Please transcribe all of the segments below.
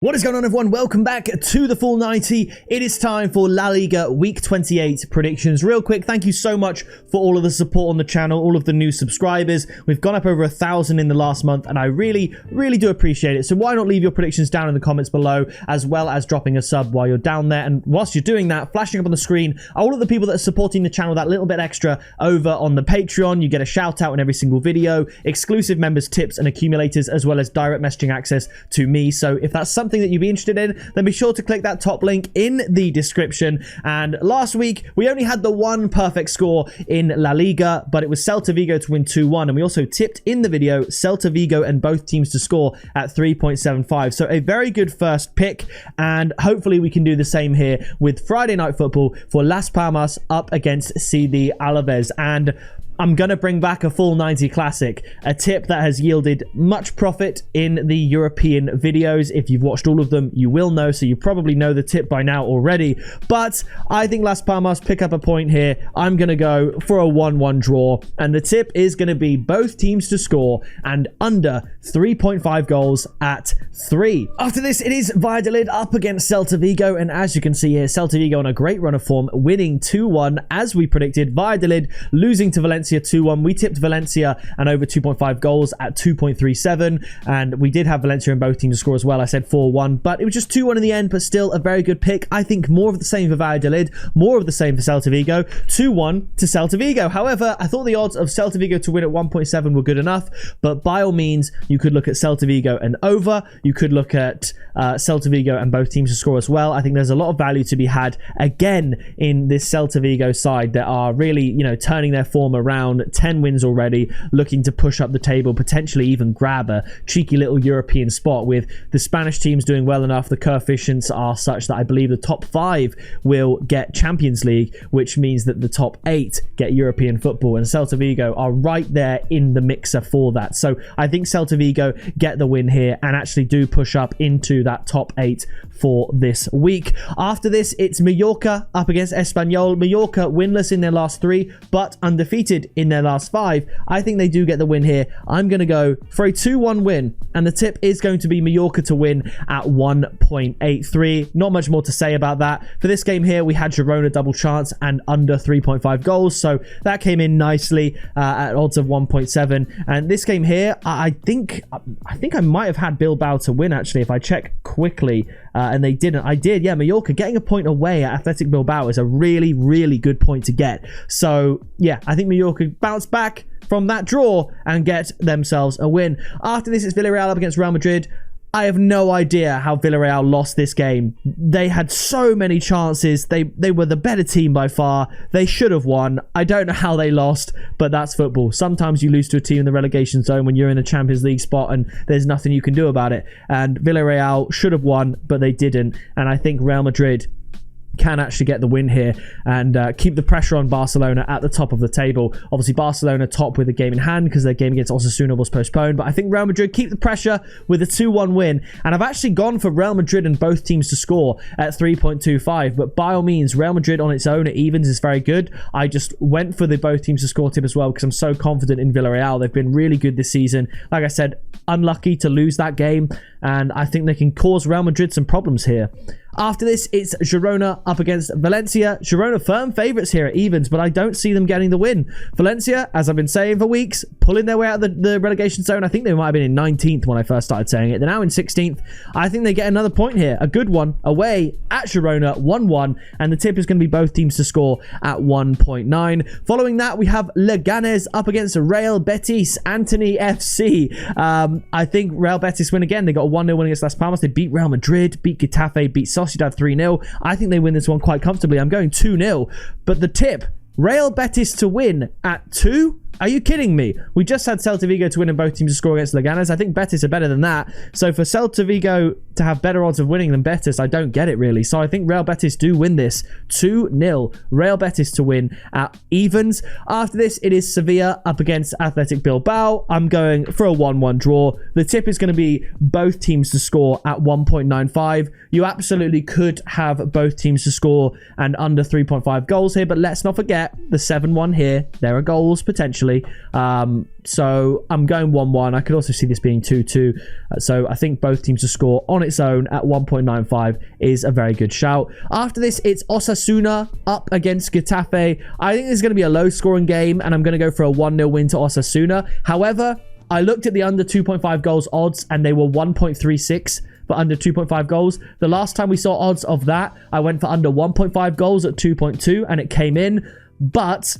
What is going on, everyone? Welcome back to the Full 90. It is time for La Liga Week 28 predictions. Real quick, thank you so much for all of the support on the channel, all of the new subscribers. We've gone up over 1,000 in the last month, and I really do appreciate it. So why not leave your predictions down in the comments below, as well as dropping a sub while you're down there. And whilst you're doing that, flashing up on the screen are all of the people that are supporting the channel that little bit extra over on the Patreon. You get a shout out in every single video, exclusive members tips and accumulators, as well as direct messaging access to me. So if that's something that you'd be interested in, then be sure to click that top link in the description. And last week we only had the one perfect score in La Liga, but it was Celta Vigo to win 2-1, and we also tipped in the video Celta Vigo and both teams to score at 3.75. So a very good first pick, and hopefully we can do the same here with Friday night football for Las Palmas up against CD Alaves. And I'm going to bring back a full 90 classic, a tip that has yielded much profit in the European videos. If you've watched all of them, you will know, so you probably know the tip by now already. But I think Las Palmas pick up a point here. I'm going to go for a 1-1 draw, and the tip is going to be both teams to score and under 3.5 goals at 3. After this, it is Valladolid up against Celta Vigo, and as you can see here, Celta Vigo on a great run of form, winning 2-1 as we predicted. Valladolid losing to Valencia 2-1. We tipped Valencia and over 2.5 goals at 2.37, and we did have Valencia in both teams to score as well. I said 4-1, but it was just 2-1 in the end, but still a very good pick. I think more of the same for Valladolid, more of the same for Celta Vigo. 2-1 to Celta Vigo. However, I thought the odds of Celta Vigo to win at 1.7 were good enough, but by all means, you could look at Celta Vigo and over. You could look at Celta Vigo and both teams to score as well. I think there's a lot of value to be had again in this Celta Vigo side that are really, turning their form around. 10 wins already, looking to push up the table, potentially even grab a cheeky little European spot. With the Spanish teams doing well enough, the coefficients are such that I believe the top 5 will get Champions League, which means that the top 8 get European football, and Celta Vigo are right there in the mixer for that. So I think Celta Vigo get the win here and actually do push up into that top 8 for this week. After this, it's Mallorca up against Espanyol. Mallorca winless in their last 3, but undefeated in their last 5. I think they do get the win here. I'm going to go for a 2-1 win, and the tip is going to be Mallorca to win at 1.83. Not much more to say about that. For this game here, we had Girona double chance and under 3.5 goals, so that came in nicely at odds of 1.7. And this game here, I think I might have had Bilbao to win, actually, if I check quickly, and they didn't. I did. Yeah, Mallorca getting a point away at Athletic Bilbao is a really good point to get. So yeah, I think Mallorca bounce back from that draw and get themselves a win. After this, it's Villarreal up against Real Madrid. I have no idea how Villarreal lost this game. They had so many chances. They were the better team by far. They should have won. I don't know how they lost, but that's football. Sometimes you lose to a team in the relegation zone when you're in a Champions League spot and there's nothing you can do about it. And Villarreal should have won, but they didn't. And I think Real Madrid can actually get the win here and keep the pressure on Barcelona at the top of the table. Obviously, Barcelona top with a game in hand because their game against Osasuna was postponed, but I think Real Madrid keep the pressure with a 2-1 win, and I've actually gone for Real Madrid and both teams to score at 3.25, but by all means, Real Madrid on its own at evens is very good. I just went for the both teams to score tip as well because I'm so confident in Villarreal. They've been really good this season. Like I said, unlucky to lose that game, and I think they can cause Real Madrid some problems here. After this, it's Girona up against Valencia. Girona firm favourites here at evens, but I don't see them getting the win. Valencia, as I've been saying for weeks, pulling their way out of the relegation zone. I think they might have been in 19th when I first started saying it. They're now in 16th. I think they get another point here. A good one away at Girona, 1-1. And the tip is going to be both teams to score at 1.9. Following that, we have Leganes up against Rayo Betis, Anthony FC. I think Real Betis win again. They got a 1-0 win against Las Palmas. They beat Real Madrid, beat Getafe, beat Sociedad 3-0. I think they win this one quite comfortably. I'm going 2-0. But the tip, Real Betis to win at 2? Are you kidding me? We just had Celta Vigo to win and both teams to score against Leganes. I think Betis are better than that. So for Celta Vigo to have better odds of winning than Betis, I don't get it really. So I think Real Betis do win this 2-0. Real Betis to win at evens. After this, it is Sevilla up against Athletic Bilbao. I'm going for a 1-1 draw. The tip is going to be both teams to score at 1.95. You absolutely could have both teams to score and under 3.5 goals here, but let's not forget the 7-1 here. There are goals potentially. actually. So I'm going 1-1. I could also see this being 2-2. So I think both teams to score on its own at 1.95 is a very good shout. After this, it's Osasuna up against Getafe. I think this is going to be a low-scoring game, and I'm going to go for a 1-0 win to Osasuna. However, I looked at the under 2.5 goals odds, and they were 1.36 for under 2.5 goals. The last time we saw odds of that, I went for under 1.5 goals at 2.2, and it came in. But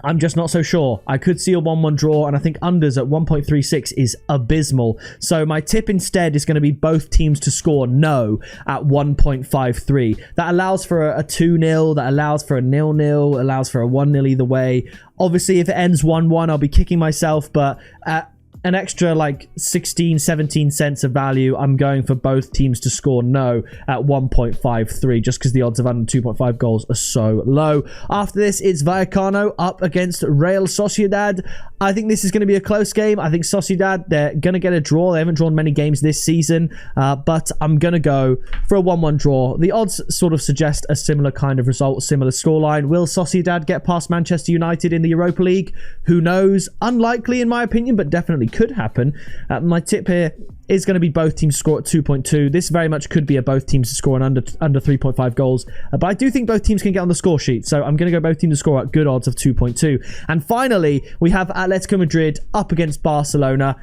I'm just not so sure. I could see a 1-1 draw, and I think unders at 1.36 is abysmal. So my tip instead is going to be both teams to score no at 1.53. That allows for a 2-0, that allows for a 0-0, allows for a 1-0 either way. Obviously, if it ends 1-1, I'll be kicking myself, but at an extra like 16-17 cents of value, I'm going for both teams to score no at 1.53, just because the odds of under 2.5 goals are so low. After this, it's Vallecano up against Real Sociedad. I think this is going to be a close game. I think Sociedad, they're going to get a draw. They haven't drawn many games this season, but I'm going to go for a 1-1 draw. The odds sort of suggest a similar kind of result, similar scoreline. Will Sociedad get past Manchester United in the Europa League? Who knows? Unlikely in my opinion, but definitely could happen. My tip here is going to be both teams score at 2.2. This very much could be a both teams scoring under 3.5 goals, but I do think both teams can get on the score sheet, so I'm going to go both teams to score at good odds of 2.2. And finally, we have Atletico Madrid up against Barcelona.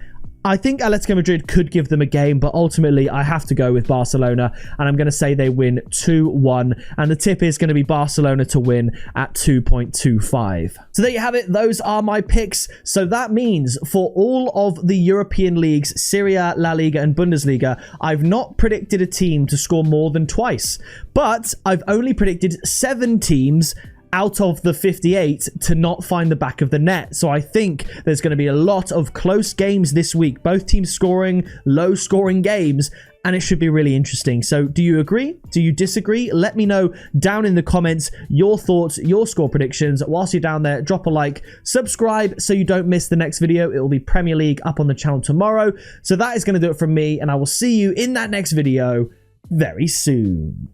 I think Atletico Madrid could give them a game, but ultimately I have to go with Barcelona, and I'm going to say they win 2-1, and the tip is going to be Barcelona to win at 2.25. So there you have it. Those are my picks. So that means for all of the European leagues, Serie A, La Liga, and Bundesliga, I've not predicted a team to score more than twice, but I've only predicted 7 teams out of the 58 to not find the back of the net. So I think there's going to be a lot of close games this week, both teams scoring low scoring games, and it should be really interesting. So do you agree? Do you disagree? Let me know down in the comments your thoughts, your score predictions. Whilst you're down there, drop a like, subscribe so you don't miss the next video. It will be Premier League up on the channel tomorrow. So that is going to do it from me, and I will see you in that next video very soon.